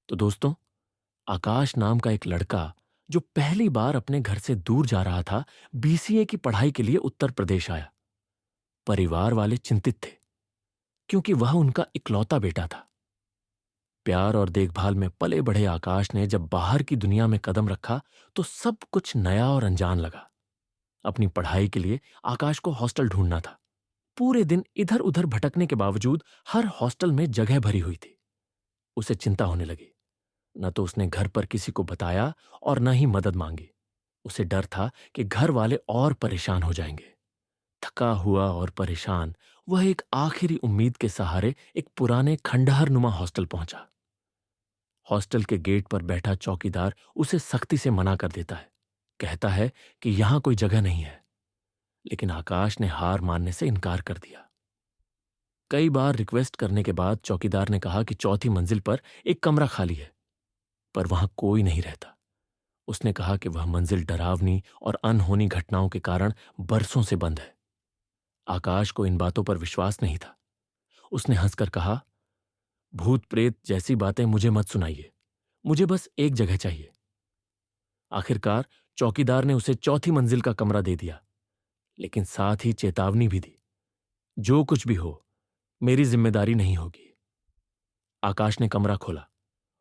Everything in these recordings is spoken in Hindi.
तो दोस्तों, आकाश नाम का एक लड़का जो पहली बार अपने घर से दूर जा रहा था, बीसीए की पढ़ाई के लिए उत्तर प्रदेश आया। परिवार वाले चिंतित थे क्योंकि वह उनका इकलौता बेटा था। प्यार और देखभाल में पले बढ़े आकाश ने जब बाहर की दुनिया में कदम रखा तो सब कुछ नया और अनजान लगा। अपनी पढ़ाई के लिए आकाश को हॉस्टल ढूंढना था। पूरे दिन इधर उधर भटकने के बावजूद हर हॉस्टल में जगह भरी हुई थी। उसे चिंता होने लगी। न तो उसने घर पर किसी को बताया और न ही मदद मांगी। उसे डर था कि घर वाले और परेशान हो जाएंगे। थका हुआ और परेशान, वह एक आखिरी उम्मीद के सहारे एक पुराने खंडहर नुमा हॉस्टल पहुंचा। हॉस्टल के गेट पर बैठा चौकीदार उसे सख्ती से मना कर देता है। कहता है कि यहां कोई जगह नहीं है। लेकिन आकाश ने हार मानने से इनकार कर दिया। कई बार रिक्वेस्ट करने के बाद चौकीदार ने कहा कि चौथी मंजिल पर एक कमरा खाली है, पर वहां कोई नहीं रहता। उसने कहा कि वह मंजिल डरावनी और अनहोनी घटनाओं के कारण बरसों से बंद है। आकाश को इन बातों पर विश्वास नहीं था। उसने हंसकर कहा, भूत प्रेत जैसी बातें मुझे मत सुनाइए, मुझे बस एक जगह चाहिए। आखिरकार चौकीदार ने उसे चौथी मंजिल का कमरा दे दिया, लेकिन साथ ही चेतावनी भी दी, जो कुछ भी हो मेरी जिम्मेदारी नहीं होगी। आकाश ने कमरा खोला।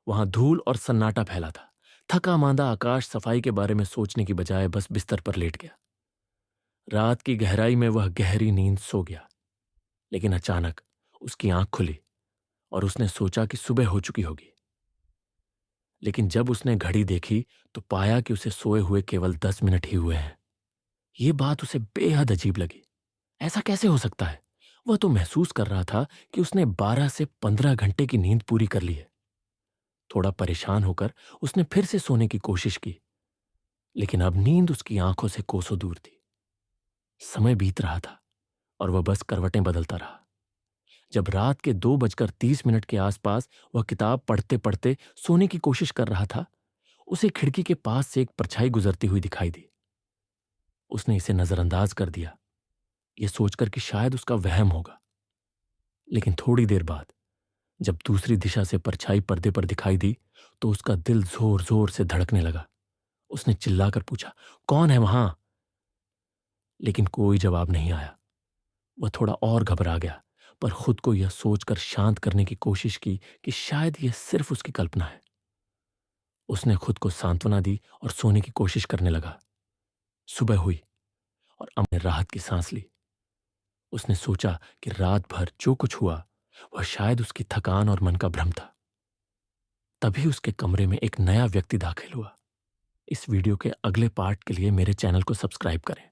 वहां धूल और सन्नाटा फैला था। थका मांदा आकाश सफाई के बारे में सोचने की बजाय बस बिस्तर पर लेट गया। रात की गहराई में वह गहरी नींद सो गया। लेकिन अचानक उसकी आंख खुली और उसने सोचा कि सुबह हो चुकी होगी। लेकिन जब उसने घड़ी देखी तो पाया कि उसे सोए हुए केवल 10 मिनट ही हुए हैं। यह बात उसे बेहद अजीब लगी। ऐसा कैसे हो सकता है? वह तो महसूस कर रहा था कि उसने 12 से 15 घंटे की नींद पूरी कर ली है। थोड़ा परेशान होकर उसने फिर से सोने की कोशिश की, लेकिन अब नींद उसकी आंखों से कोसों दूर थी। समय बीत रहा था और वह बस करवटें बदलता रहा। जब रात के 2:30 के आसपास वह किताब पढ़ते पढ़ते सोने की कोशिश कर रहा था, उसे खिड़की के पास से एक परछाई गुजरती हुई दिखाई दी। उसने इसे नजरअंदाज कर दिया, यह सोचकर कि शायद उसका वहम होगा। लेकिन थोड़ी देर बाद जब दूसरी दिशा से परछाई पर्दे पर दिखाई दी तो उसका दिल जोर जोर से धड़कने लगा। उसने चिल्लाकर पूछा, कौन है वहां? लेकिन कोई जवाब नहीं आया। वह थोड़ा और घबरा गया, पर खुद को यह सोचकर शांत करने की कोशिश की कि शायद यह सिर्फ उसकी कल्पना है। उसने खुद को सांत्वना दी और सोने की कोशिश करने लगा। सुबह हुई और अमर ने राहत की सांस ली। उसने सोचा कि रात भर जो कुछ हुआ वह शायद उसकी थकान और मन का भ्रम था। तभी उसके कमरे में एक नया व्यक्ति दाखिल हुआ। इस वीडियो के अगले पार्ट के लिए मेरे चैनल को सब्सक्राइब करें।